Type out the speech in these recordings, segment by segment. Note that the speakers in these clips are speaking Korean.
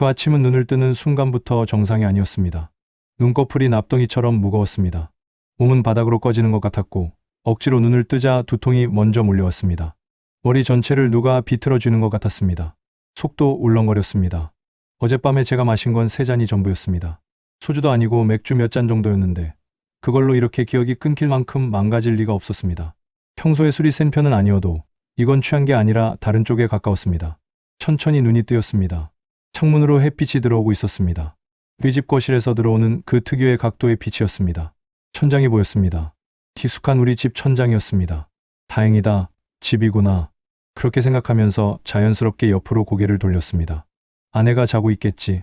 그 아침은 눈을 뜨는 순간부터 정상이 아니었습니다. 눈꺼풀이 납덩이처럼 무거웠습니다. 몸은 바닥으로 꺼지는 것 같았고 억지로 눈을 뜨자 두통이 먼저 몰려왔습니다. 머리 전체를 누가 비틀어주는 것 같았습니다. 속도 울렁거렸습니다. 어젯밤에 제가 마신 건 3잔이 전부였습니다. 소주도 아니고 맥주 몇 잔 정도였는데 그걸로 이렇게 기억이 끊길 만큼 망가질 리가 없었습니다. 평소에 술이 센 편은 아니어도 이건 취한 게 아니라 다른 쪽에 가까웠습니다. 천천히 눈이 뜨였습니다. 창문으로 햇빛이 들어오고 있었습니다. 우리 집 거실에서 들어오는 그 특유의 각도의 빛이었습니다. 천장이 보였습니다. 기숙한 우리 집 천장이었습니다. 다행이다, 집이구나. 그렇게 생각하면서 자연스럽게 옆으로 고개를 돌렸습니다. 아내가 자고 있겠지.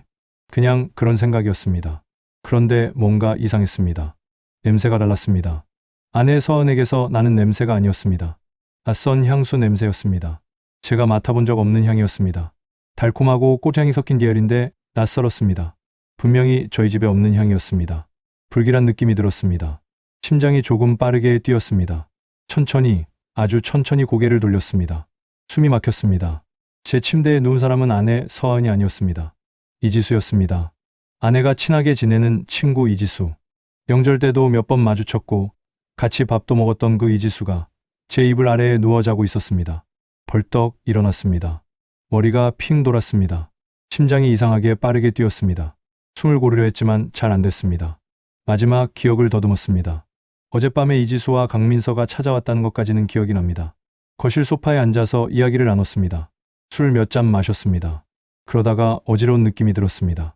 그냥 그런 생각이었습니다. 그런데 뭔가 이상했습니다. 냄새가 달랐습니다. 아내 서은에게서 나는 냄새가 아니었습니다. 낯선 향수 냄새였습니다. 제가 맡아본 적 없는 향이었습니다. 달콤하고 꽃향이 섞인 계열인데 낯설었습니다. 분명히 저희 집에 없는 향이었습니다. 불길한 느낌이 들었습니다. 심장이 조금 빠르게 뛰었습니다. 천천히, 아주 천천히 고개를 돌렸습니다. 숨이 막혔습니다. 제 침대에 누운 사람은 아내 서은이 아니었습니다. 이지수였습니다. 아내가 친하게 지내는 친구 이지수. 명절 때도 몇 번 마주쳤고 같이 밥도 먹었던 그 이지수가 제 이불 아래에 누워 자고 있었습니다. 벌떡 일어났습니다. 머리가 핑 돌았습니다. 심장이 이상하게 빠르게 뛰었습니다. 숨을 고르려 했지만 잘 안 됐습니다. 마지막 기억을 더듬었습니다. 어젯밤에 이지수와 강민서가 찾아왔다는 것까지는 기억이 납니다. 거실 소파에 앉아서 이야기를 나눴습니다. 술 몇 잔 마셨습니다. 그러다가 어지러운 느낌이 들었습니다.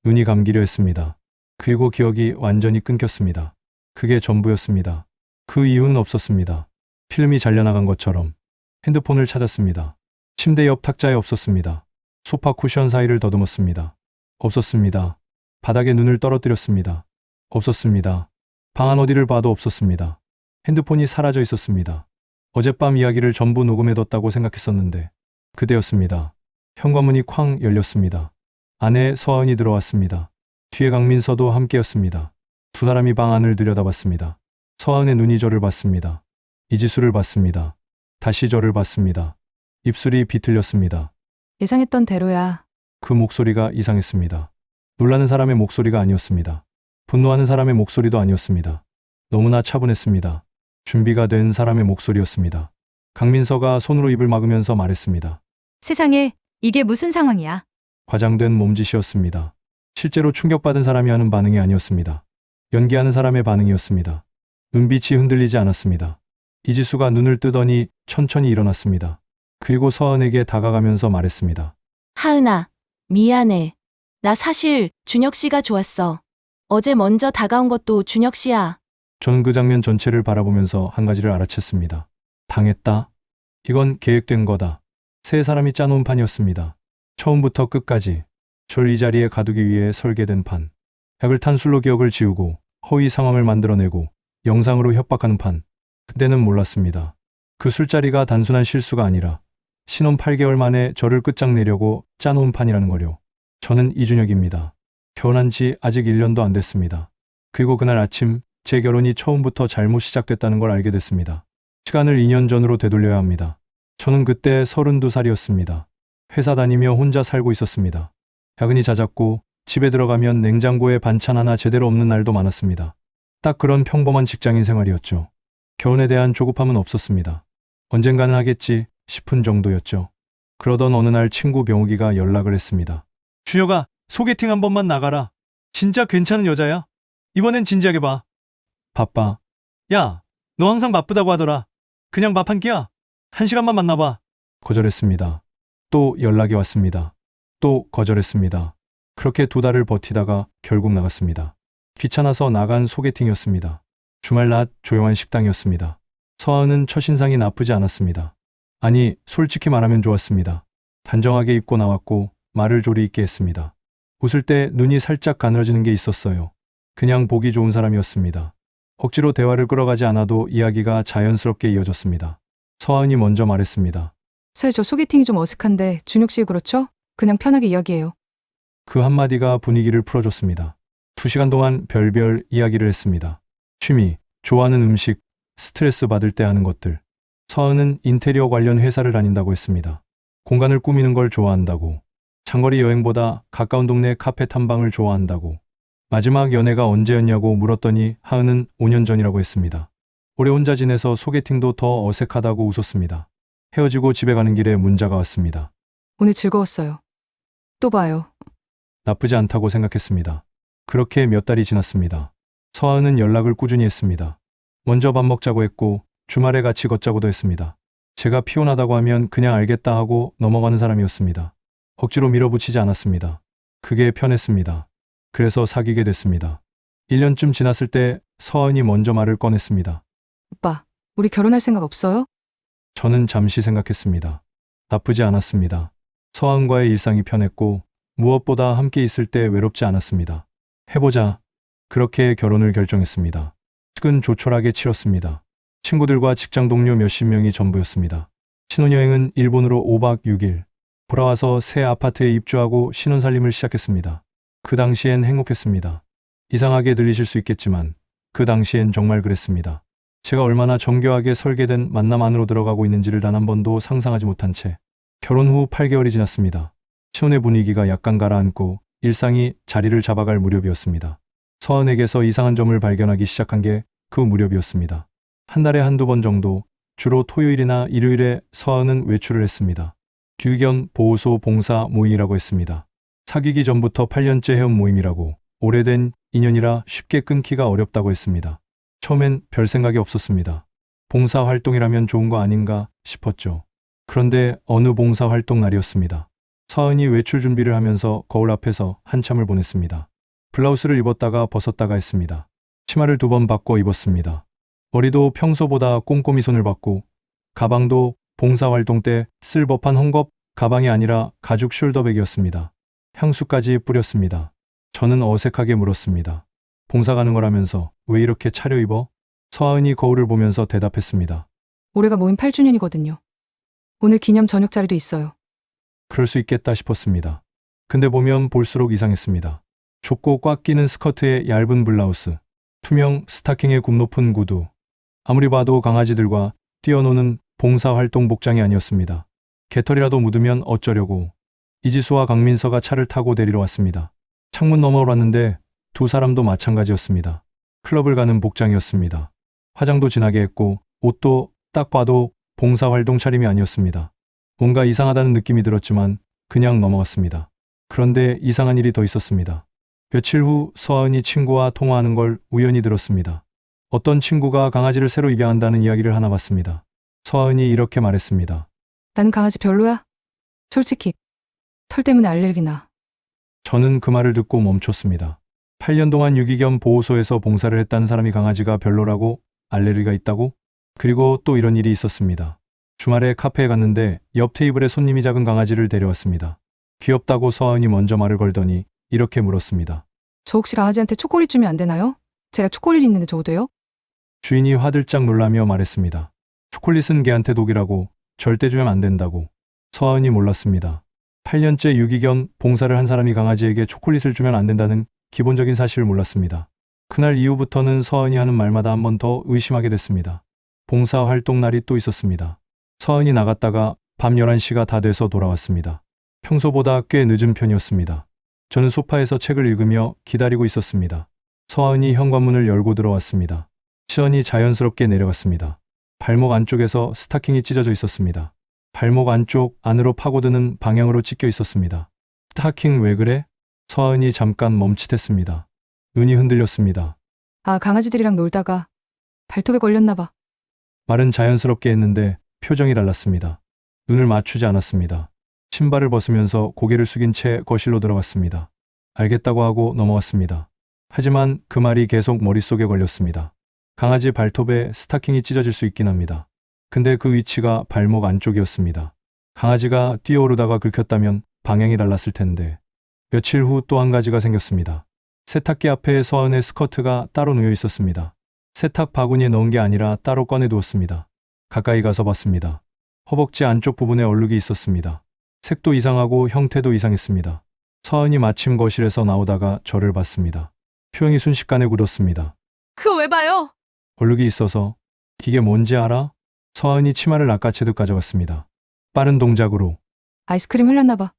눈이 감기려 했습니다. 그리고 기억이 완전히 끊겼습니다. 그게 전부였습니다. 그 이유는 없었습니다. 필름이 잘려나간 것처럼. 핸드폰을 찾았습니다. 침대 옆 탁자에 없었습니다. 소파 쿠션 사이를 더듬었습니다. 없었습니다. 바닥에 눈을 떨어뜨렸습니다. 없었습니다. 방 안 어디를 봐도 없었습니다. 핸드폰이 사라져 있었습니다. 어젯밤 이야기를 전부 녹음해뒀다고 생각했었는데 그대였습니다. 현관문이 쾅 열렸습니다. 아내 서은이 들어왔습니다. 뒤에 강민서도 함께였습니다. 두 사람이 방 안을 들여다봤습니다. 서은의 눈이 저를 봤습니다. 이지수를 봤습니다. 다시 저를 봤습니다. 입술이 비틀렸습니다. 예상했던 대로야. 그 목소리가 이상했습니다. 놀라는 사람의 목소리가 아니었습니다. 분노하는 사람의 목소리도 아니었습니다. 너무나 차분했습니다. 준비가 된 사람의 목소리였습니다. 강민서가 손으로 입을 막으면서 말했습니다. 세상에, 이게 무슨 상황이야? 과장된 몸짓이었습니다. 실제로 충격받은 사람이 하는 반응이 아니었습니다. 연기하는 사람의 반응이었습니다. 눈빛이 흔들리지 않았습니다. 이지수가 눈을 뜨더니 천천히 일어났습니다. 그리고 서은에게 다가가면서 말했습니다. 하은아, 미안해. 나 사실 준혁 씨가 좋았어. 어제 먼저 다가온 것도 준혁 씨야. 저는 그 장면 전체를 바라보면서 한 가지를 알아챘습니다. 당했다. 이건 계획된 거다. 세 사람이 짜놓은 판이었습니다. 처음부터 끝까지 절 이 자리에 가두기 위해 설계된 판. 약을 탄 술로 기억을 지우고 허위 상황을 만들어내고 영상으로 협박하는 판. 그때는 몰랐습니다. 그 술자리가 단순한 실수가 아니라 신혼 8개월 만에 저를 끝장내려고 짜놓은 판이라는 거요. 저는 이준혁입니다. 결혼한 지 아직 1년도 안 됐습니다. 그리고 그날 아침 제 결혼이 처음부터 잘못 시작됐다는 걸 알게 됐습니다. 시간을 2년 전으로 되돌려야 합니다. 저는 그때 32살이었습니다. 회사 다니며 혼자 살고 있었습니다. 야근이 잦았고 집에 들어가면 냉장고에 반찬 하나 제대로 없는 날도 많았습니다. 딱 그런 평범한 직장인 생활이었죠. 결혼에 대한 조급함은 없었습니다. 언젠가는 하겠지 싶은 정도였죠. 그러던 어느 날 친구 병욱이가 연락을 했습니다. 준혁아, 소개팅 한 번만 나가라. 진짜 괜찮은 여자야. 이번엔 진지하게 봐. 바빠. 야, 너 항상 바쁘다고 하더라. 그냥 밥 한 끼야. 1시간만 만나봐. 거절했습니다. 또 연락이 왔습니다. 또 거절했습니다. 그렇게 2달을 버티다가 결국 나갔습니다. 귀찮아서 나간 소개팅이었습니다. 주말 낮 조용한 식당이었습니다. 서은은 첫인상이 나쁘지 않았습니다. 아니, 솔직히 말하면 좋았습니다. 단정하게 입고 나왔고 말을 조리 있게 했습니다. 웃을 때 눈이 살짝 가늘어지는 게 있었어요. 그냥 보기 좋은 사람이었습니다. 억지로 대화를 끌어가지 않아도 이야기가 자연스럽게 이어졌습니다. 서은이 먼저 말했습니다. 사실 저 소개팅이 좀 어색한데 준혁 씨 그렇죠? 그냥 편하게 이야기해요. 그 한마디가 분위기를 풀어줬습니다. 2시간 동안 별별 이야기를 했습니다. 취미, 좋아하는 음식, 스트레스 받을 때 하는 것들. 서은은 인테리어 관련 회사를 다닌다고 했습니다. 공간을 꾸미는 걸 좋아한다고. 장거리 여행보다 가까운 동네 카페 탐방을 좋아한다고. 마지막 연애가 언제였냐고 물었더니 하은은 5년 전이라고 했습니다. 오래 혼자 지내서 소개팅도 더 어색하다고 웃었습니다. 헤어지고 집에 가는 길에 문자가 왔습니다. 오늘 즐거웠어요. 또 봐요. 나쁘지 않다고 생각했습니다. 그렇게 몇 달이 지났습니다. 서하은은 연락을 꾸준히 했습니다. 먼저 밥 먹자고 했고 주말에 같이 걷자고도 했습니다. 제가 피곤하다고 하면 그냥 알겠다 하고 넘어가는 사람이었습니다. 억지로 밀어붙이지 않았습니다. 그게 편했습니다. 그래서 사귀게 됐습니다. 1년쯤 지났을 때 서하은이 먼저 말을 꺼냈습니다. 오빠, 우리 결혼할 생각 없어요? 저는 잠시 생각했습니다. 나쁘지 않았습니다. 서하은과의 일상이 편했고 무엇보다 함께 있을 때 외롭지 않았습니다. 해보자. 그렇게 결혼을 결정했습니다. 식은 조촐하게 치렀습니다. 친구들과 직장 동료 몇십 명이 전부였습니다. 신혼여행은 일본으로 5박 6일. 돌아와서 새 아파트에 입주하고 신혼살림을 시작했습니다. 그 당시엔 행복했습니다. 이상하게 들리실 수 있겠지만 그 당시엔 정말 그랬습니다. 제가 얼마나 정교하게 설계된 만남 안으로 들어가고 있는지를 단 한 번도 상상하지 못한 채 결혼 후 8개월이 지났습니다. 신혼의 분위기가 약간 가라앉고 일상이 자리를 잡아갈 무렵이었습니다. 서은에게서 이상한 점을 발견하기 시작한 게 그 무렵이었습니다. 한 달에 한두 번 정도, 주로 토요일이나 일요일에 서은은 외출을 했습니다. 규견 보호소 봉사 모임이라고 했습니다. 사귀기 전부터 8년째 해온 모임이라고, 오래된 인연이라 쉽게 끊기가 어렵다고 했습니다. 처음엔 별 생각이 없었습니다. 봉사 활동이라면 좋은 거 아닌가 싶었죠. 그런데 어느 봉사 활동 날이었습니다. 서은이 외출 준비를 하면서 거울 앞에서 한참을 보냈습니다. 블라우스를 입었다가 벗었다가 했습니다. 치마를 2번 바꿔 입었습니다. 머리도 평소보다 꼼꼼히 손을 봤고 가방도 봉사활동 때 쓸 법한 헝겊 가방이 아니라 가죽 숄더백이었습니다. 향수까지 뿌렸습니다. 저는 어색하게 물었습니다. 봉사 가는 거라면서 왜 이렇게 차려입어? 서하은이 거울을 보면서 대답했습니다. 올해가 모임 8주년이거든요. 오늘 기념 저녁 자리도 있어요. 그럴 수 있겠다 싶었습니다. 근데 보면 볼수록 이상했습니다. 좁고 꽉 끼는 스커트에 얇은 블라우스, 투명 스타킹에 굽 높은 구두. 아무리 봐도 강아지들과 뛰어노는 봉사활동 복장이 아니었습니다. 개털이라도 묻으면 어쩌려고. 이지수와 강민서가 차를 타고 데리러 왔습니다. 창문 너머로 왔는데 두 사람도 마찬가지였습니다. 클럽을 가는 복장이었습니다. 화장도 진하게 했고 옷도 딱 봐도 봉사활동 차림이 아니었습니다. 뭔가 이상하다는 느낌이 들었지만 그냥 넘어갔습니다. 그런데 이상한 일이 더 있었습니다. 며칠 후 서하은이 친구와 통화하는 걸 우연히 들었습니다. 어떤 친구가 강아지를 새로 입양한다는 이야기를 하나 봤습니다. 서하은이 이렇게 말했습니다. 나는 강아지 별로야. 솔직히 털 때문에 알레르기 나. 저는 그 말을 듣고 멈췄습니다. 8년 동안 유기견 보호소에서 봉사를 했다는 사람이 강아지가 별로라고? 알레르기가 있다고? 그리고 또 이런 일이 있었습니다. 주말에 카페에 갔는데 옆 테이블에 손님이 작은 강아지를 데려왔습니다. 귀엽다고 서하은이 먼저 말을 걸더니 이렇게 물었습니다. 저 혹시 강아지한테 초콜릿 주면 안 되나요? 제가 초콜릿 있는데 줘도 돼요? 주인이 화들짝 놀라며 말했습니다. 초콜릿은 개한테 독이라고, 절대 주면 안 된다고. 서하은이 몰랐습니다. 8년째 유기견 봉사를 한 사람이 강아지에게 초콜릿을 주면 안 된다는 기본적인 사실을 몰랐습니다. 그날 이후부터는 서하은이 하는 말마다 한 번 더 의심하게 됐습니다. 봉사 활동 날이 또 있었습니다. 서하은이 나갔다가 밤 11시가 다 돼서 돌아왔습니다. 평소보다 꽤 늦은 편이었습니다. 저는 소파에서 책을 읽으며 기다리고 있었습니다. 서하은이 현관문을 열고 들어왔습니다. 시선이 자연스럽게 내려갔습니다. 발목 안쪽에서 스타킹이 찢어져 있었습니다. 발목 안쪽 안으로 파고드는 방향으로 찢겨 있었습니다. 스타킹 왜 그래? 서하은이 잠깐 멈칫했습니다. 눈이 흔들렸습니다. 아, 강아지들이랑 놀다가 발톱에 걸렸나 봐. 말은 자연스럽게 했는데 표정이 달랐습니다. 눈을 맞추지 않았습니다. 신발을 벗으면서 고개를 숙인 채 거실로 들어갔습니다. 알겠다고 하고 넘어왔습니다. 하지만 그 말이 계속 머릿속에 걸렸습니다. 강아지 발톱에 스타킹이 찢어질 수 있긴 합니다. 근데 그 위치가 발목 안쪽이었습니다. 강아지가 뛰어오르다가 긁혔다면 방향이 달랐을 텐데. 며칠 후 또 한 가지가 생겼습니다. 세탁기 앞에 서은의 스커트가 따로 놓여 있었습니다. 세탁 바구니에 넣은 게 아니라 따로 꺼내두었습니다. 가까이 가서 봤습니다. 허벅지 안쪽 부분에 얼룩이 있었습니다. 색도 이상하고 형태도 이상했습니다. 서은이 마침 거실에서 나오다가 저를 봤습니다. 표정이 순식간에 굳었습니다. 그거 왜 봐요? 얼룩이 있어서. 이게 뭔지 알아? 서은이 치마를 낚아채듯 가져갔습니다. 빠른 동작으로. 아이스크림 흘렸나 봐.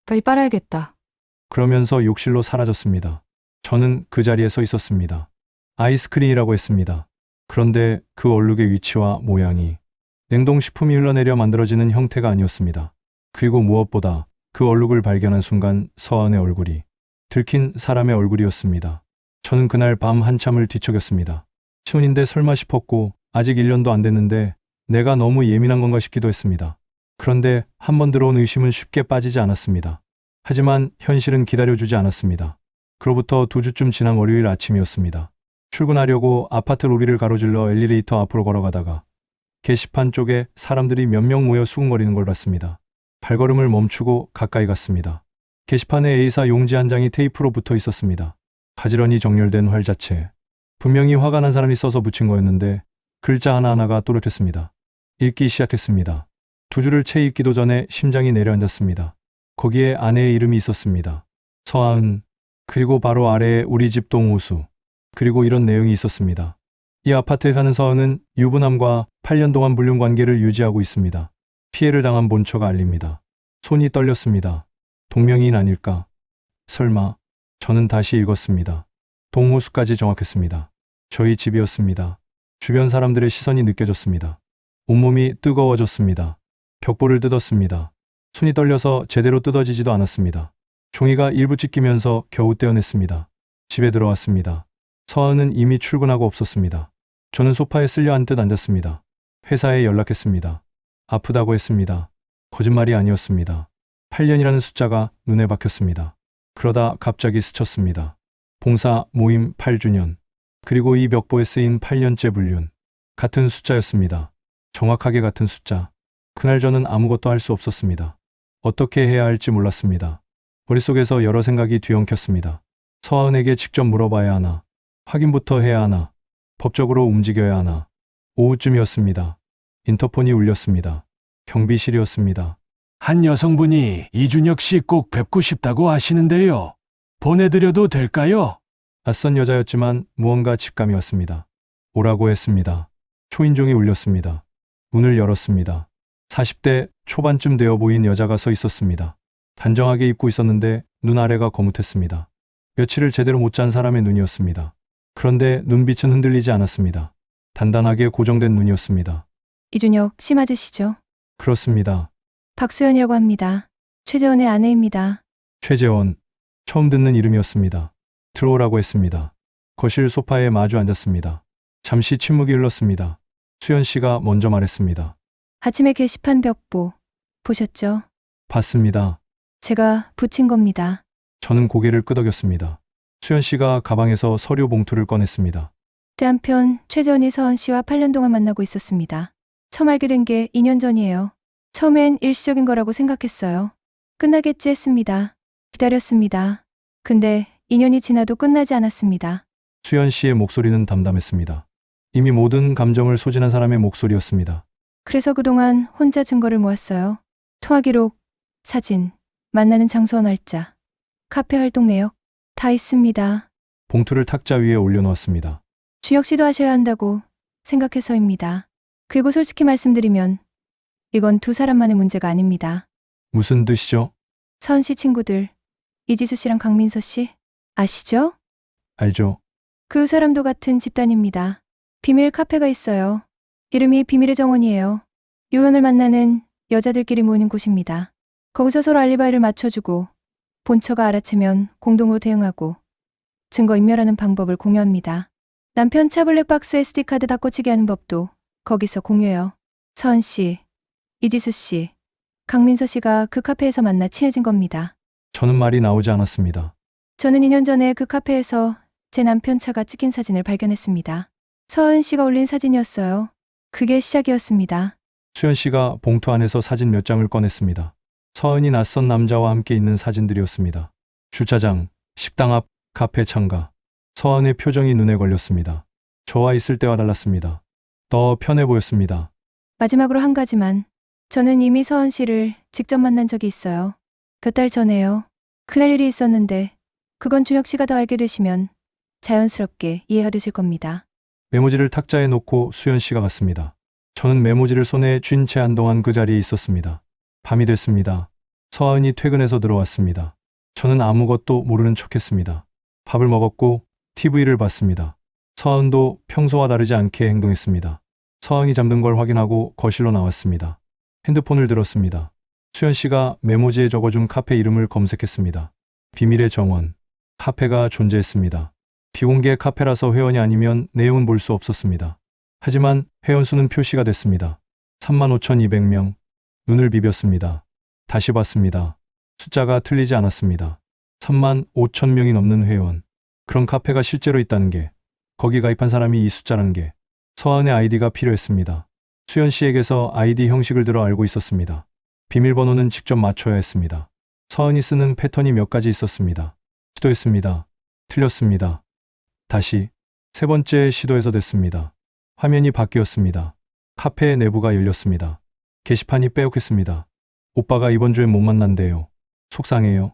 빨리 빨아야겠다. 그러면서 욕실로 사라졌습니다. 저는 그 자리에 서 있었습니다. 아이스크림이라고 했습니다. 그런데 그 얼룩의 위치와 모양이 냉동식품이 흘러내려 만들어지는 형태가 아니었습니다. 그리고 무엇보다 그 얼룩을 발견한 순간 서한의 얼굴이 들킨 사람의 얼굴이었습니다. 저는 그날 밤 한참을 뒤척였습니다. 치운인데 설마 싶었고 아직 1년도 안 됐는데 내가 너무 예민한 건가 싶기도 했습니다. 그런데 한 번 들어온 의심은 쉽게 빠지지 않았습니다. 하지만 현실은 기다려주지 않았습니다. 그로부터 2주쯤 지난 월요일 아침이었습니다. 출근하려고 아파트 로비를 가로질러 엘리베이터 앞으로 걸어가다가 게시판 쪽에 사람들이 몇 명 모여 수군거리는 걸 봤습니다. 발걸음을 멈추고 가까이 갔습니다. 게시판에 A사 용지 한 장이 테이프로 붙어 있었습니다. 가지런히 정렬된 활자체. 분명히 화가 난 사람이 써서 붙인 거였는데 글자 하나하나가 또렷했습니다. 읽기 시작했습니다. 2줄을 채 읽기도 전에 심장이 내려앉았습니다. 거기에 아내의 이름이 있었습니다. 서하은. 그리고 바로 아래에 우리 집 동호수. 그리고 이런 내용이 있었습니다. 이 아파트에 사는 서하은은 유부남과 8년 동안 불륜 관계를 유지하고 있습니다. 피해를 당한 본처가 알립니다. 손이 떨렸습니다. 동명이인 아닐까? 설마. 저는 다시 읽었습니다. 동호수까지 정확했습니다. 저희 집이었습니다. 주변 사람들의 시선이 느껴졌습니다. 온몸이 뜨거워졌습니다. 벽보를 뜯었습니다. 손이 떨려서 제대로 뜯어지지도 않았습니다. 종이가 일부 찢기면서 겨우 떼어냈습니다. 집에 들어왔습니다. 서하은은 이미 출근하고 없었습니다. 저는 소파에 쓸려 앉듯 앉았습니다. 회사에 연락했습니다. 아프다고 했습니다. 거짓말이 아니었습니다. 8년이라는 숫자가 눈에 박혔습니다. 그러다 갑자기 스쳤습니다. 봉사 모임 8주년. 그리고 이 벽보에 쓰인 8년째 불륜. 같은 숫자였습니다. 정확하게 같은 숫자. 그날 저는 아무것도 할 수 없었습니다. 어떻게 해야 할지 몰랐습니다. 머릿속에서 여러 생각이 뒤엉켰습니다. 서하은에게 직접 물어봐야 하나? 확인부터 해야 하나? 법적으로 움직여야 하나? 오후쯤이었습니다. 인터폰이 울렸습니다. 경비실이었습니다. 한 여성분이 이준혁 씨 꼭 뵙고 싶다고 하시는데요. 보내드려도 될까요? 낯선 여자였지만 무언가 직감이 왔습니다. 오라고 했습니다. 초인종이 울렸습니다. 문을 열었습니다. 40대 초반쯤 되어 보인 여자가 서 있었습니다. 단정하게 입고 있었는데 눈 아래가 거뭇했습니다. 며칠을 제대로 못 잔 사람의 눈이었습니다. 그런데 눈빛은 흔들리지 않았습니다. 단단하게 고정된 눈이었습니다. 이준혁 씨 맞으시죠? 그렇습니다. 박수연이라고 합니다. 최재원의 아내입니다. 최재원. 처음 듣는 이름이었습니다. 들어오라고 했습니다. 거실 소파에 마주 앉았습니다. 잠시 침묵이 흘렀습니다. 수연 씨가 먼저 말했습니다. 아침에 게시판 벽보 보셨죠? 봤습니다. 제가 붙인 겁니다. 저는 고개를 끄덕였습니다. 수연 씨가 가방에서 서류 봉투를 꺼냈습니다. 때 한편 최재원이 서은 씨와 8년 동안 만나고 있었습니다. 처음 알게 된 게 2년 전이에요. 처음엔 일시적인 거라고 생각했어요. 끝나겠지 했습니다. 기다렸습니다. 근데 2년이 지나도 끝나지 않았습니다. 수연 씨의 목소리는 담담했습니다. 이미 모든 감정을 소진한 사람의 목소리였습니다. 그래서 그동안 혼자 증거를 모았어요. 통화 기록, 사진, 만나는 장소와 날짜, 카페 활동 내역 다 있습니다. 봉투를 탁자 위에 올려놓았습니다. 준혁 씨도 하셔야 한다고 생각해서입니다. 그리고 솔직히 말씀드리면 이건 두 사람만의 문제가 아닙니다. 무슨 뜻이죠? 서은 씨 친구들, 이지수 씨랑 강민서 씨 아시죠? 알죠? 그 사람도 같은 집단입니다. 비밀 카페가 있어요. 이름이 비밀의 정원이에요. 유연을 만나는 여자들끼리 모이는 곳입니다. 거기서 서로 알리바이를 맞춰주고 본처가 알아채면 공동으로 대응하고 증거 인멸하는 방법을 공유합니다. 남편 차 블랙박스 SD카드 다 꽂히게 하는 법도 거기서 공유해요. 서은 씨, 이지수 씨, 강민서 씨가 그 카페에서 만나 친해진 겁니다. 저는 말이 나오지 않았습니다. 저는 2년 전에 그 카페에서 제 남편 차가 찍힌 사진을 발견했습니다. 서은 씨가 올린 사진이었어요. 그게 시작이었습니다. 수연 씨가 봉투 안에서 사진 몇 장을 꺼냈습니다. 서은이 낯선 남자와 함께 있는 사진들이었습니다. 주차장, 식당 앞, 카페 창가. 서은의 표정이 눈에 걸렸습니다. 저와 있을 때와 달랐습니다. 더 편해 보였습니다. 마지막으로 한 가지만. 저는 이미 서은 씨를 직접 만난 적이 있어요. 몇 달 전에요. 그날 일이 있었는데 그건 준혁 씨가 더 알게 되시면 자연스럽게 이해하실 겁니다. 메모지를 탁자에 놓고 수연 씨가 갔습니다. 저는 메모지를 손에 쥔 채 한동안 그 자리에 있었습니다. 밤이 됐습니다. 서하은이 퇴근해서 들어왔습니다. 저는 아무것도 모르는 척했습니다. 밥을 먹었고 TV를 봤습니다. 서하은도 평소와 다르지 않게 행동했습니다. 서하은이 잠든 걸 확인하고 거실로 나왔습니다. 핸드폰을 들었습니다. 수연 씨가 메모지에 적어준 카페 이름을 검색했습니다. 비밀의 정원. 카페가 존재했습니다. 비공개 카페라서 회원이 아니면 내용은 볼 수 없었습니다. 하지만 회원 수는 표시가 됐습니다. 35,200명. 눈을 비볐습니다. 다시 봤습니다. 숫자가 틀리지 않았습니다. 35,000명이 넘는 회원. 그런 카페가 실제로 있다는 게, 거기 가입한 사람이 이 숫자라는 게, 서하은의 아이디가 필요했습니다. 수연 씨에게서 아이디 형식을 들어 알고 있었습니다. 비밀번호는 직접 맞춰야 했습니다. 서하은이 쓰는 패턴이 몇 가지 있었습니다. 시도했습니다. 틀렸습니다. 다시 세 번째 시도에서 됐습니다. 화면이 바뀌었습니다. 카페의 내부가 열렸습니다. 게시판이 빼옥했습니다. 오빠가 이번 주에 못 만난대요. 속상해요.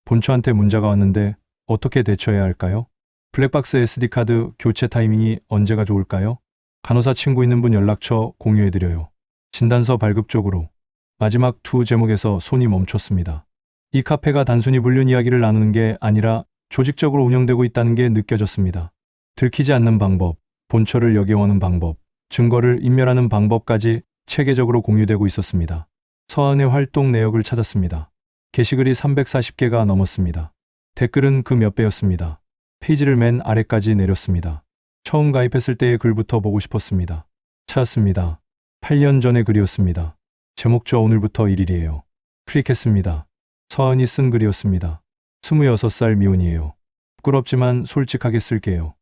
본처한테 문자가 왔는데 어떻게 대처해야 할까요? 블랙박스 SD카드 교체 타이밍이 언제가 좋을까요? 간호사 친구 있는 분 연락처 공유해드려요. 진단서 발급 쪽으로. 마지막 두 제목에서 손이 멈췄습니다. 이 카페가 단순히 불륜 이야기를 나누는 게 아니라 조직적으로 운영되고 있다는 게 느껴졌습니다. 들키지 않는 방법, 본처를 역이용하는 방법, 증거를 인멸하는 방법까지 체계적으로 공유되고 있었습니다. 서하은의 활동 내역을 찾았습니다. 게시글이 340개가 넘었습니다. 댓글은 그 몇 배였습니다. 페이지를 맨 아래까지 내렸습니다. 처음 가입했을 때의 글부터 보고 싶었습니다. 찾았습니다. 8년 전의 글이었습니다. 제목조 오늘부터 1일이에요. 클릭했습니다. 서하은이 쓴 글이었습니다. 26살 미혼이에요. 부끄럽지만 솔직하게 쓸게요.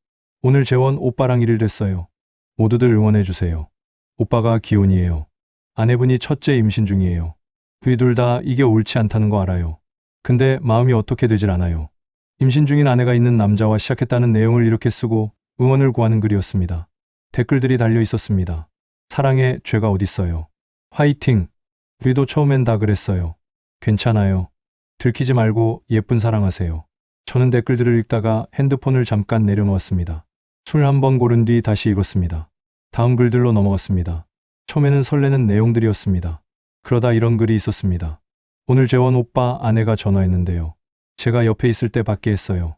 오늘 재원 오빠랑 1일 됐어요. 모두들 응원해주세요. 오빠가 기혼이에요. 아내분이 첫째 임신 중이에요. 저희 둘 다 이게 옳지 않다는 거 알아요. 근데 마음이 어떻게 되질 않아요. 임신 중인 아내가 있는 남자와 시작했다는 내용을 이렇게 쓰고 응원을 구하는 글이었습니다. 댓글들이 달려 있었습니다. 사랑에 죄가 어딨어요. 화이팅! 우리도 처음엔 다 그랬어요. 괜찮아요. 들키지 말고 예쁜 사랑하세요. 저는 댓글들을 읽다가 핸드폰을 잠깐 내려놓았습니다. 술 한 번 고른 뒤 다시 읽었습니다. 다음 글들로 넘어갔습니다. 처음에는 설레는 내용들이었습니다. 그러다 이런 글이 있었습니다. 오늘 재원 오빠 아내가 전화했는데요. 제가 옆에 있을 때 받게 했어요.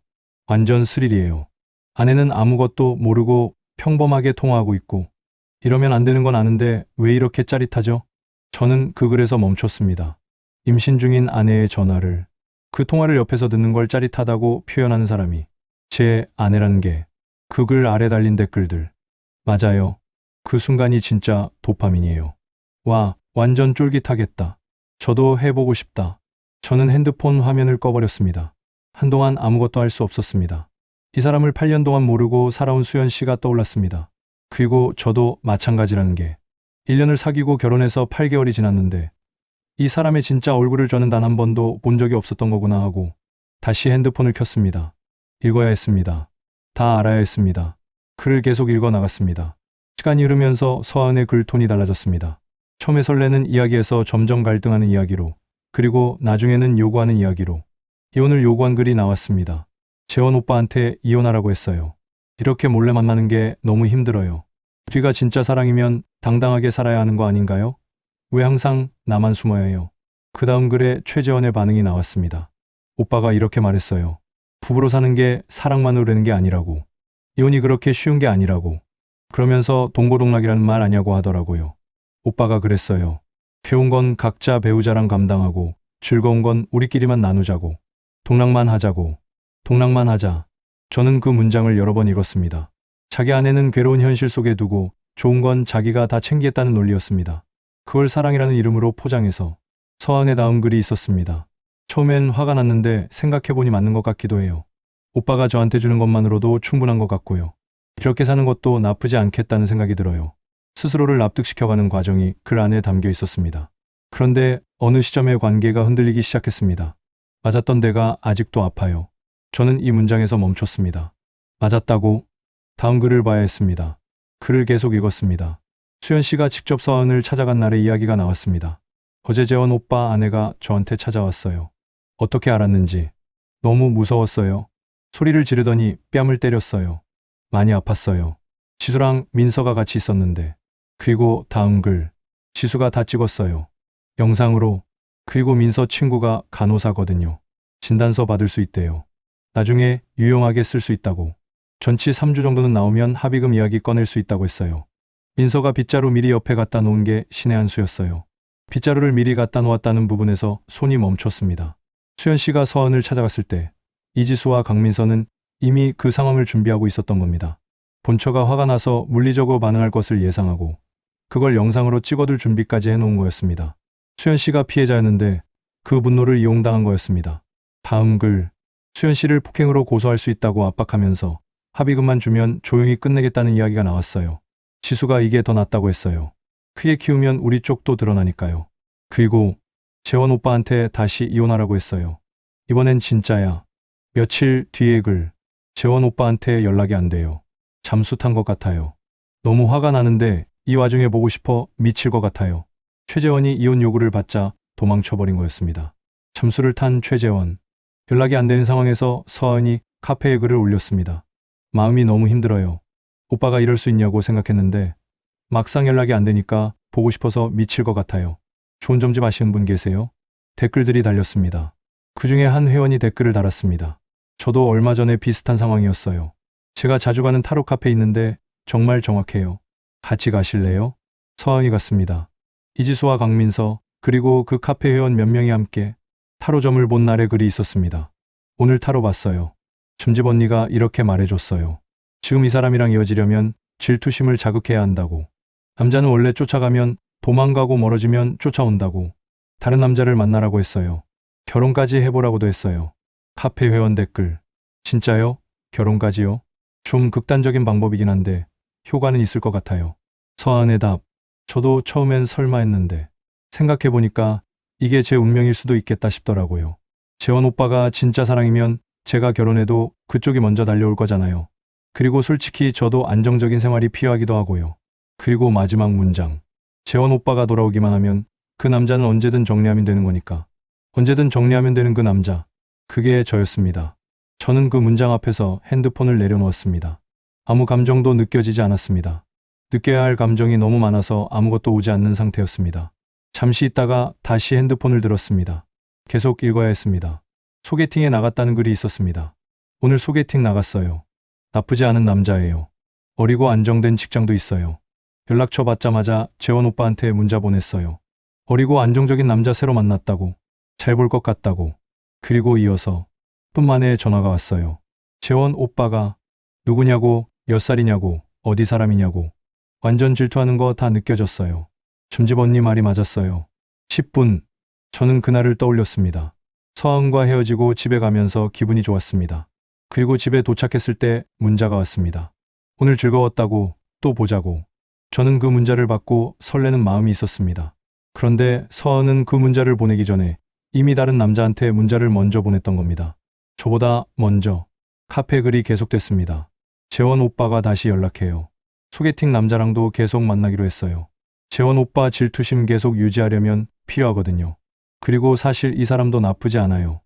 완전 스릴이에요. 아내는 아무것도 모르고 평범하게 통화하고 있고 이러면 안 되는 건 아는데 왜 이렇게 짜릿하죠? 저는 그 글에서 멈췄습니다. 임신 중인 아내의 전화를, 그 통화를 옆에서 듣는 걸 짜릿하다고 표현하는 사람이 제 아내라는 게, 그 글 아래 달린 댓글들. 맞아요. 그 순간이 진짜 도파민이에요. 와, 완전 쫄깃하겠다. 저도 해보고 싶다. 저는 핸드폰 화면을 꺼버렸습니다. 한동안 아무것도 할 수 없었습니다. 이 사람을 8년 동안 모르고 살아온 수연 씨가 떠올랐습니다. 그리고 저도 마찬가지라는 게, 1년을 사귀고 결혼해서 8개월이 지났는데 이 사람의 진짜 얼굴을 저는 단 한 번도 본 적이 없었던 거구나 하고 다시 핸드폰을 켰습니다. 읽어야 했습니다. 다 알아야 했습니다. 글을 계속 읽어 나갔습니다. 시간이 흐르면서 서하은의 글 톤이 달라졌습니다. 처음에 설레는 이야기에서 점점 갈등하는 이야기로, 그리고 나중에는 요구하는 이야기로, 이혼을 요구한 글이 나왔습니다. 재원 오빠한테 이혼하라고 했어요. 이렇게 몰래 만나는 게 너무 힘들어요. 우리가 진짜 사랑이면 당당하게 살아야 하는 거 아닌가요? 왜 항상 나만 숨어야 해요? 그 다음 글에 최재원의 반응이 나왔습니다. 오빠가 이렇게 말했어요. 부부로 사는 게 사랑만으로 되는 게 아니라고. 이혼이 그렇게 쉬운 게 아니라고. 그러면서 동고동락이라는 말 아냐고 하더라고요. 오빠가 그랬어요. 배운 건 각자 배우자랑 감당하고 즐거운 건 우리끼리만 나누자고. 동락만 하자고. 동락만 하자. 저는 그 문장을 여러 번 읽었습니다. 자기 아내는 괴로운 현실 속에 두고 좋은 건 자기가 다 챙기겠다는 논리였습니다. 그걸 사랑이라는 이름으로 포장해서. 서하은의 다음 글이 있었습니다. 처음엔 화가 났는데 생각해보니 맞는 것 같기도 해요. 오빠가 저한테 주는 것만으로도 충분한 것 같고요. 이렇게 사는 것도 나쁘지 않겠다는 생각이 들어요. 스스로를 납득시켜가는 과정이 글 안에 담겨 있었습니다. 그런데 어느 시점에 관계가 흔들리기 시작했습니다. 맞았던 데가 아직도 아파요. 저는 이 문장에서 멈췄습니다. 맞았다고? 다음 글을 봐야 했습니다. 글을 계속 읽었습니다. 수연 씨가 직접 서하은을 찾아간 날의 이야기가 나왔습니다. 어제 재원 오빠 아내가 저한테 찾아왔어요. 어떻게 알았는지. 너무 무서웠어요. 소리를 지르더니 뺨을 때렸어요. 많이 아팠어요. 지수랑 민서가 같이 있었는데. 그리고 다음 글. 지수가 다 찍었어요. 영상으로. 그리고 민서 친구가 간호사거든요. 진단서 받을 수 있대요. 나중에 유용하게 쓸 수 있다고. 전치 3주 정도는 나오면 합의금 이야기 꺼낼 수 있다고 했어요. 민서가 빗자루 미리 옆에 갖다 놓은 게 신의 한 수였어요. 빗자루를 미리 갖다 놓았다는 부분에서 손이 멈췄습니다. 수연 씨가 서은을 찾아갔을 때 이지수와 강민서는 이미 그 상황을 준비하고 있었던 겁니다. 본처가 화가 나서 물리적으로 반응할 것을 예상하고 그걸 영상으로 찍어둘 준비까지 해놓은 거였습니다. 수연 씨가 피해자였는데 그 분노를 이용당한 거였습니다. 다음 글, 수연 씨를 폭행으로 고소할 수 있다고 압박하면서 합의금만 주면 조용히 끝내겠다는 이야기가 나왔어요. 지수가 이게 더 낫다고 했어요. 크게 키우면 우리 쪽도 드러나니까요. 그리고 재원 오빠한테 다시 이혼하라고 했어요. 이번엔 진짜야. 며칠 뒤의 글, 재원 오빠한테 연락이 안 돼요. 잠수 탄 것 같아요. 너무 화가 나는데 이 와중에 보고 싶어 미칠 것 같아요. 최재원이 이혼 요구를 받자 도망쳐버린 거였습니다. 잠수를 탄 최재원. 연락이 안 되는 상황에서 서은이 카페에 글을 올렸습니다. 마음이 너무 힘들어요. 오빠가 이럴 수 있냐고 생각했는데 막상 연락이 안 되니까 보고 싶어서 미칠 것 같아요. 좋은 점 좀 아시는 분 계세요? 댓글들이 달렸습니다. 그 중에 한 회원이 댓글을 달았습니다. 저도 얼마 전에 비슷한 상황이었어요. 제가 자주 가는 타로 카페 있는데 정말 정확해요. 같이 가실래요? 서은이 갔습니다. 이지수와 강민서 그리고 그 카페 회원 몇 명이 함께 타로점을 본 날의 글이 있었습니다. 오늘 타로 봤어요. 춤집 언니가 이렇게 말해줬어요. 지금 이 사람이랑 이어지려면 질투심을 자극해야 한다고. 남자는 원래 쫓아가면 도망가고 멀어지면 쫓아온다고. 다른 남자를 만나라고 했어요. 결혼까지 해보라고도 했어요. 카페 회원 댓글. 진짜요? 결혼까지요? 좀 극단적인 방법이긴 한데 효과는 있을 것 같아요. 서한의 답. 저도 처음엔 설마 했는데 생각해보니까 이게 제 운명일 수도 있겠다 싶더라고요. 재원 오빠가 진짜 사랑이면 제가 결혼해도 그쪽이 먼저 달려올 거잖아요. 그리고 솔직히 저도 안정적인 생활이 필요하기도 하고요. 그리고 마지막 문장. 재원 오빠가 돌아오기만 하면 그 남자는 언제든 정리하면 되는 거니까. 언제든 정리하면 되는 그 남자. 그게 저였습니다. 저는 그 문장 앞에서 핸드폰을 내려놓았습니다. 아무 감정도 느껴지지 않았습니다. 느껴야 할 감정이 너무 많아서 아무것도 오지 않는 상태였습니다. 잠시 있다가 다시 핸드폰을 들었습니다. 계속 읽어야 했습니다. 소개팅에 나갔다는 글이 있었습니다. 오늘 소개팅 나갔어요. 나쁘지 않은 남자예요. 어리고 안정된 직장도 있어요. 연락처 받자마자 재원 오빠한테 문자 보냈어요. 어리고 안정적인 남자 새로 만났다고. 잘 볼 것 같다고. 그리고 이어서 분 만에 전화가 왔어요. 재원 오빠가 누구냐고, 몇 살이냐고, 어디 사람이냐고. 완전 질투하는 거 다 느껴졌어요. 춤집 언니 말이 맞았어요. 10분. 저는 그날을 떠올렸습니다. 서은과 헤어지고 집에 가면서 기분이 좋았습니다. 그리고 집에 도착했을 때 문자가 왔습니다. 오늘 즐거웠다고, 또 보자고. 저는 그 문자를 받고 설레는 마음이 있었습니다. 그런데 서은은 그 문자를 보내기 전에 이미 다른 남자한테 문자를 먼저 보냈던 겁니다. 저보다 먼저. 카페 글이 계속됐습니다. 재원 오빠가 다시 연락해요. 소개팅 남자랑도 계속 만나기로 했어요. 재원 오빠 질투심 계속 유지하려면 필요하거든요. 그리고 사실 이 사람도 나쁘지 않아요.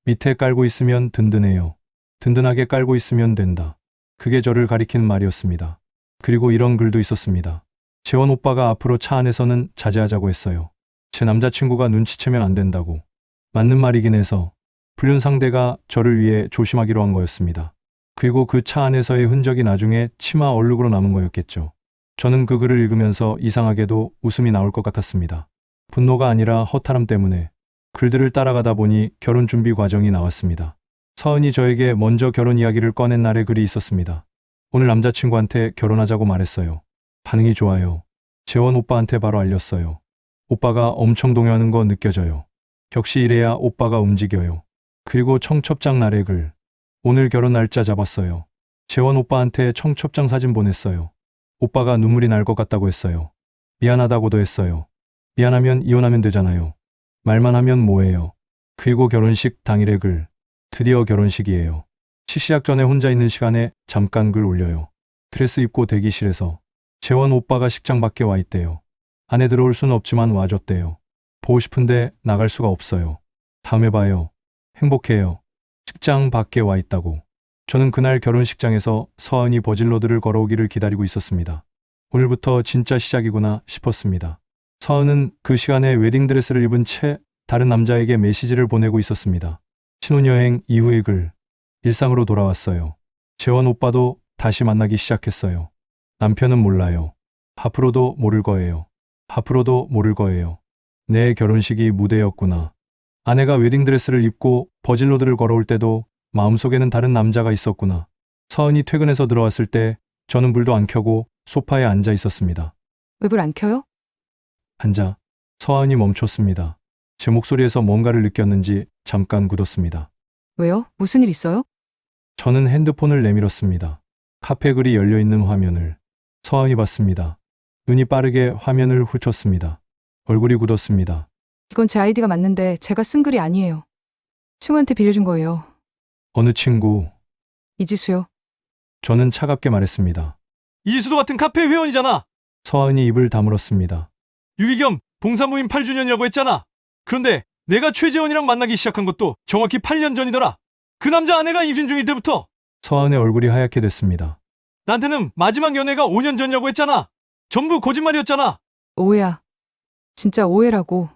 밑에 깔고 있으면 든든해요. 든든하게 깔고 있으면 된다. 그게 저를 가리키는 말이었습니다. 그리고 이런 글도 있었습니다. 재원 오빠가 앞으로 차 안에서는 자제하자고 했어요. 제 남자친구가 눈치채면 안 된다고. 맞는 말이긴 해서 불륜 상대가 저를 위해 조심하기로 한 거였습니다. 그리고 그 차 안에서의 흔적이 나중에 치마 얼룩으로 남은 거였겠죠. 저는 그 글을 읽으면서 이상하게도 웃음이 나올 것 같았습니다. 분노가 아니라 허탈함 때문에. 글들을 따라가다 보니 결혼 준비 과정이 나왔습니다. 서은이 저에게 먼저 결혼 이야기를 꺼낸 날에 글이 있었습니다. 오늘 남자친구한테 결혼하자고 말했어요. 반응이 좋아요. 재원 오빠한테 바로 알렸어요. 오빠가 엄청 동요하는 거 느껴져요. 역시 이래야 오빠가 움직여요. 그리고 청첩장 날의 글. 오늘 결혼 날짜 잡았어요. 재원 오빠한테 청첩장 사진 보냈어요. 오빠가 눈물이 날 것 같다고 했어요. 미안하다고도 했어요. 미안하면 이혼하면 되잖아요. 말만 하면 뭐해요. 그리고 결혼식 당일의 글. 드디어 결혼식이에요. 시작 전에 혼자 있는 시간에 잠깐 글 올려요. 드레스 입고 대기실에서. 재원 오빠가 식장 밖에 와 있대요. 안에 들어올 순 없지만 와줬대요. 보고 싶은데 나갈 수가 없어요. 다음에 봐요. 행복해요. 식장 밖에 와 있다고. 저는 그날 결혼식장에서 서은이 버진로드를 걸어오기를 기다리고 있었습니다. 오늘부터 진짜 시작이구나 싶었습니다. 서은은 그 시간에 웨딩드레스를 입은 채 다른 남자에게 메시지를 보내고 있었습니다. 신혼여행 이후의 글. 일상으로 돌아왔어요. 재원 오빠도 다시 만나기 시작했어요. 남편은 몰라요. 앞으로도 모를 거예요. 앞으로도 모를 거예요. 내 결혼식이 무대였구나. 아내가 웨딩드레스를 입고 버질로드를 걸어올 때도 마음속에는 다른 남자가 있었구나. 서은이 퇴근해서 들어왔을 때 저는 불도 안 켜고 소파에 앉아 있었습니다. 왜 불 안 켜요? 앉아. 서은이 멈췄습니다. 제 목소리에서 뭔가를 느꼈는지 잠깐 굳었습니다. 왜요? 무슨 일 있어요? 저는 핸드폰을 내밀었습니다. 카페 글이 열려있는 화면을. 서은이 봤습니다. 눈이 빠르게 화면을 훑었습니다. 얼굴이 굳었습니다. 이건 제 아이디가 맞는데 제가 쓴 글이 아니에요. 친구한테 빌려준 거예요. 어느 친구? 이지수요. 저는 차갑게 말했습니다. 이지수도 같은 카페 회원이잖아. 서은이 입을 다물었습니다. 유기겸 봉사모임 8주년이라고 했잖아. 그런데 내가 최재원이랑 만나기 시작한 것도 정확히 8년 전이더라. 그 남자 아내가 임신 중일 때부터. 서은의 얼굴이 하얗게 됐습니다. 나한테는 마지막 연애가 5년 전이라고 했잖아. 전부 거짓말이었잖아. 오해야. 진짜 오해라고.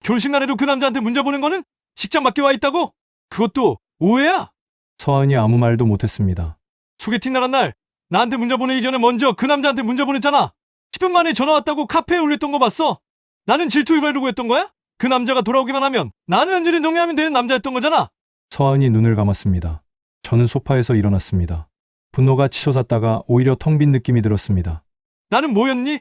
결혼식 날에도 그 남자한테 문자 보낸 거는 식장 밖에 와 있다고? 그것도 오해야? 서은이 아무 말도 못했습니다. 소개팅 나간 날 나한테 문자 보내기 전에 먼저 그 남자한테 문자 보냈잖아. 10분 만에 전화 왔다고 카페에 올렸던 거 봤어. 나는 질투 유발이라고 했던 거야? 그 남자가 돌아오기만 하면 나는 언제든 동의하면 되는 남자였던 거잖아. 서은이 눈을 감았습니다. 저는 소파에서 일어났습니다. 분노가 치솟았다가 오히려 텅 빈 느낌이 들었습니다. 나는 뭐였니?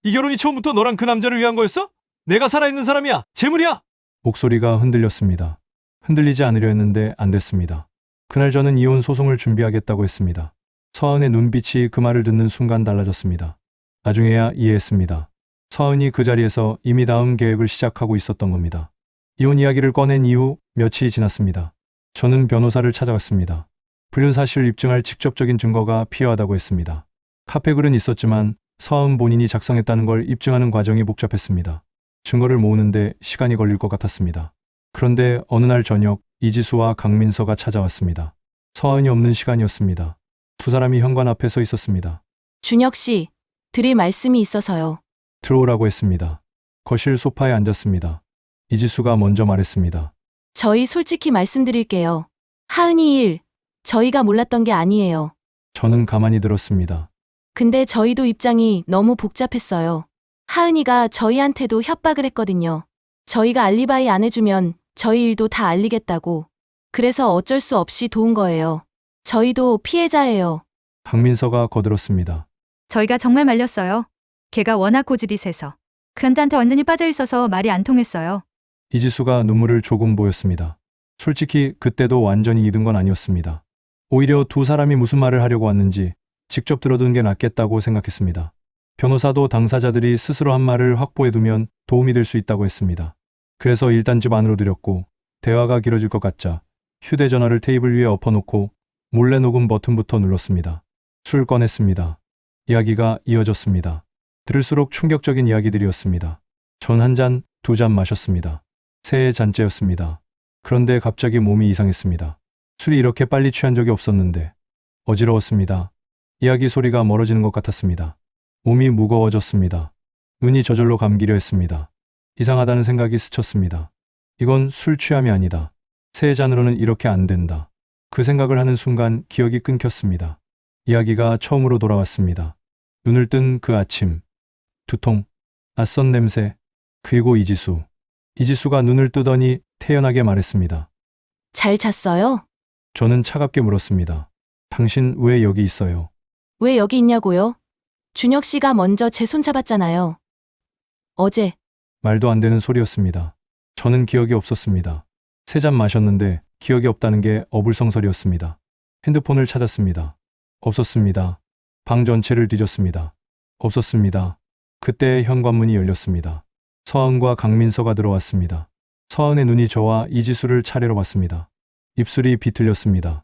이 결혼이 처음부터 너랑 그 남자를 위한 거였어? 내가 살아있는 사람이야. 재물이야. 목소리가 흔들렸습니다. 흔들리지 않으려 했는데 안 됐습니다. 그날 저는 이혼 소송을 준비하겠다고 했습니다. 서은의 눈빛이 그 말을 듣는 순간 달라졌습니다. 나중에야 이해했습니다. 서은이 그 자리에서 이미 다음 계획을 시작하고 있었던 겁니다. 이혼 이야기를 꺼낸 이후 며칠이 지났습니다. 저는 변호사를 찾아갔습니다. 불륜 사실을 입증할 직접적인 증거가 필요하다고 했습니다. 카페 글은 있었지만 서은 본인이 작성했다는 걸 입증하는 과정이 복잡했습니다. 증거를 모으는데 시간이 걸릴 것 같았습니다. 그런데 어느 날 저녁 이지수와 강민서가 찾아왔습니다. 서은이 없는 시간이었습니다. 두 사람이 현관 앞에 서 있었습니다. 준혁 씨, 드릴 말씀이 있어서요. 들어오라고 했습니다. 거실 소파에 앉았습니다. 이지수가 먼저 말했습니다. 저희 솔직히 말씀드릴게요. 하은이 일, 저희가 몰랐던 게 아니에요. 저는 가만히 들었습니다. 근데 저희도 입장이 너무 복잡했어요. 하은이가 저희한테도 협박을 했거든요. 저희가 알리바이 안 해주면 저희 일도 다 알리겠다고. 그래서 어쩔 수 없이 도운 거예요. 저희도 피해자예요. 강민서가 거들었습니다. 저희가 정말 말렸어요. 걔가 워낙 고집이 세서. 그한테 완전히 빠져 있어서 말이 안 통했어요. 이지수가 눈물을 조금 보였습니다. 솔직히 그때도 완전히 잊은 건 아니었습니다. 오히려 두 사람이 무슨 말을 하려고 왔는지 직접 들어두는 게 낫겠다고 생각했습니다. 변호사도 당사자들이 스스로 한 말을 확보해두면 도움이 될 수 있다고 했습니다. 그래서 일단 집 안으로 들였고 대화가 길어질 것 같자 휴대전화를 테이블 위에 엎어놓고 몰래 녹음 버튼부터 눌렀습니다. 술 꺼냈습니다. 이야기가 이어졌습니다. 들을수록 충격적인 이야기들이었습니다. 전 한 잔, 두 잔 마셨습니다. 새해 잔째였습니다. 그런데 갑자기 몸이 이상했습니다. 술이 이렇게 빨리 취한 적이 없었는데 어지러웠습니다. 이야기 소리가 멀어지는 것 같았습니다. 몸이 무거워졌습니다. 눈이 저절로 감기려 했습니다. 이상하다는 생각이 스쳤습니다. 이건 술 취함이 아니다. 새해 잔으로는 이렇게 안 된다. 그 생각을 하는 순간 기억이 끊겼습니다. 이야기가 처음으로 돌아왔습니다. 눈을 뜬 그 아침. 두통, 낯선 냄새, 그리고 이지수. 이지수가 눈을 뜨더니 태연하게 말했습니다. 잘 잤어요? 저는 차갑게 물었습니다. 당신 왜 여기 있어요? 왜 여기 있냐고요? 준혁 씨가 먼저 제 손 잡았잖아요. 어제. 말도 안 되는 소리였습니다. 저는 기억이 없었습니다. 세 잔 마셨는데 기억이 없다는 게 어불성설이었습니다. 핸드폰을 찾았습니다. 없었습니다. 방 전체를 뒤졌습니다. 없었습니다. 그때 현관문이 열렸습니다. 서은과 강민서가 들어왔습니다. 서은의 눈이 저와 이지수를 차례로 봤습니다. 입술이 비틀렸습니다.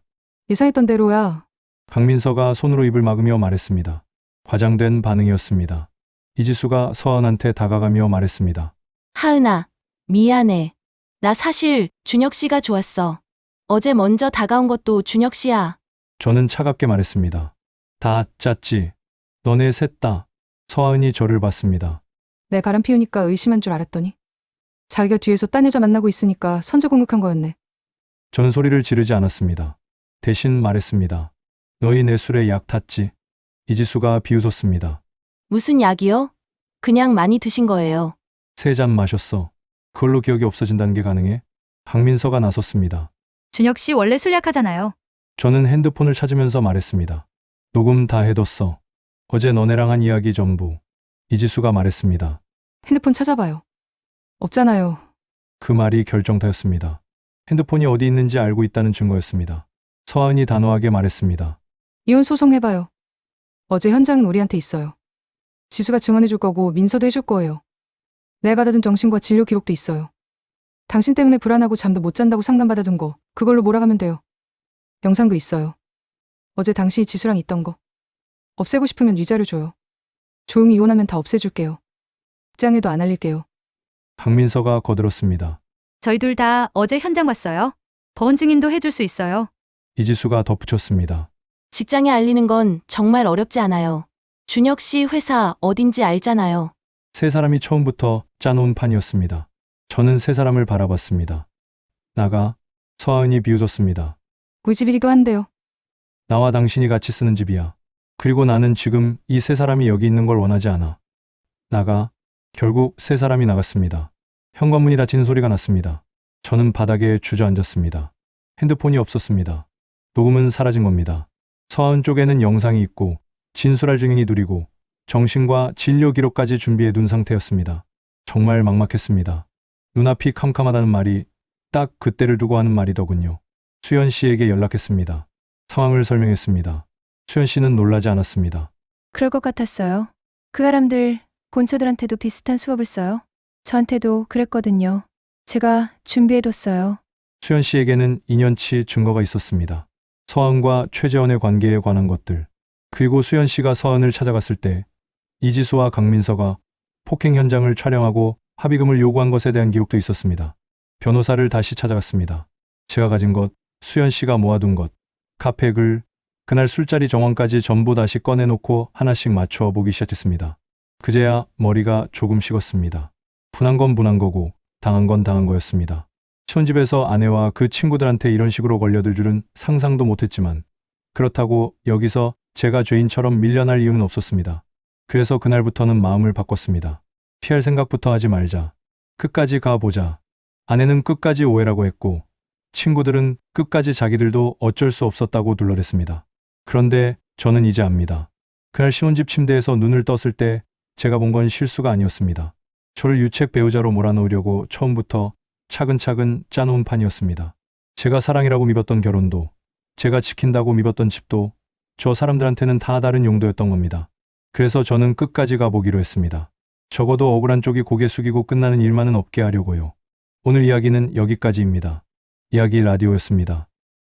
예상했던 대로야. 강민서가 손으로 입을 막으며 말했습니다. 과장된 반응이었습니다. 이지수가 서은한테 다가가며 말했습니다. 하은아, 미안해. 나 사실 준혁 씨가 좋았어. 어제 먼저 다가온 것도 준혁 씨야. 저는 차갑게 말했습니다. 다 짰지. 너네 셋 다. 서은이 저를 봤습니다. 내 바람 피우니까 의심한 줄 알았더니. 자기가 뒤에서 딴 여자 만나고 있으니까 선제 공격한 거였네. 전 소리를 지르지 않았습니다. 대신 말했습니다. 너희 내 술에 약 탔지? 이지수가 비웃었습니다. 무슨 약이요? 그냥 많이 드신 거예요. 3잔 마셨어. 그걸로 기억이 없어진다는 게 가능해? 박민서가 나섰습니다. 준혁 씨 원래 술 약하잖아요. 저는 핸드폰을 찾으면서 말했습니다. 녹음 다 해뒀어. 어제 너네랑 한 이야기 전부. 이지수가 말했습니다. 핸드폰 찾아봐요. 없잖아요. 그 말이 결정타였습니다. 핸드폰이 어디 있는지 알고 있다는 증거였습니다. 서하은이 단호하게 말했습니다. 이혼 소송해봐요. 어제 현장은 우리한테 있어요. 지수가 증언해줄 거고 민서도 해줄 거예요. 내가 받아둔 정신과 진료 기록도 있어요. 당신 때문에 불안하고 잠도 못 잔다고 상담받아둔 거 그걸로 몰아가면 돼요. 영상도 있어요. 어제 당신이 지수랑 있던 거. 없애고 싶으면 위자료 줘요. 조용히 이혼하면 다 없애줄게요. 직장에도 안 알릴게요. 박민서가 거들었습니다. 저희 둘 다 어제 현장 봤어요. 보험 증인도 해줄 수 있어요. 이지수가 덧붙였습니다. 직장에 알리는 건 정말 어렵지 않아요. 준혁 씨 회사 어딘지 알잖아요. 3사람이 처음부터 짜놓은 판이었습니다. 저는 3사람을 바라봤습니다. 나가. 서하은이 비웃었습니다. 우리 집이기도 한데요. 나와 당신이 같이 쓰는 집이야. 그리고 나는 지금 이 3사람이 여기 있는 걸 원하지 않아. 나가. 결국 3사람이 나갔습니다. 현관문이 닫히는 소리가 났습니다. 저는 바닥에 주저앉았습니다. 핸드폰이 없었습니다. 녹음은 사라진 겁니다. 서하은 쪽에는 영상이 있고 진술할 증인이 누리고 정신과 진료 기록까지 준비해 둔 상태였습니다. 정말 막막했습니다. 눈앞이 캄캄하다는 말이 딱 그때를 두고 하는 말이더군요. 수연 씨에게 연락했습니다. 상황을 설명했습니다. 수연 씨는 놀라지 않았습니다. 그럴 것 같았어요. 그 사람들 본처들한테도 비슷한 수업을 써요. 저한테도 그랬거든요. 제가 준비해뒀어요. 수연 씨에게는 2년치 증거가 있었습니다. 서하은과 최재원의 관계에 관한 것들. 그리고 수연 씨가 서하은을 찾아갔을 때 이지수와 강민서가 폭행 현장을 촬영하고 합의금을 요구한 것에 대한 기록도 있었습니다. 변호사를 다시 찾아갔습니다. 제가 가진 것, 수연 씨가 모아둔 것, 카페 글, 그날 술자리 정황까지 전부 다시 꺼내놓고 하나씩 맞춰 보기 시작했습니다. 그제야 머리가 조금 식었습니다. 분한 건 분한 거고 당한 건 당한 거였습니다. 시혼집에서 아내와 그 친구들한테 이런 식으로 걸려들 줄은 상상도 못했지만 그렇다고 여기서 제가 죄인처럼 밀려날 이유는 없었습니다. 그래서 그날부터는 마음을 바꿨습니다. 피할 생각부터 하지 말자. 끝까지 가보자. 아내는 끝까지 오해라고 했고 친구들은 끝까지 자기들도 어쩔 수 없었다고 둘러댔습니다. 그런데 저는 이제 압니다. 그날 시혼집 침대에서 눈을 떴을 때 제가 본 건 실수가 아니었습니다. 저를 유책 배우자로 몰아넣으려고 처음부터 차근차근 짜놓은 판이었습니다. 제가 사랑이라고 믿었던 결혼도, 제가 지킨다고 믿었던 집도 저 사람들한테는 다 다른 용도였던 겁니다. 그래서 저는 끝까지 가보기로 했습니다. 적어도 억울한 쪽이 고개 숙이고 끝나는 일만은 없게 하려고요. 오늘 이야기는 여기까지입니다. 이야기 라디오였습니다.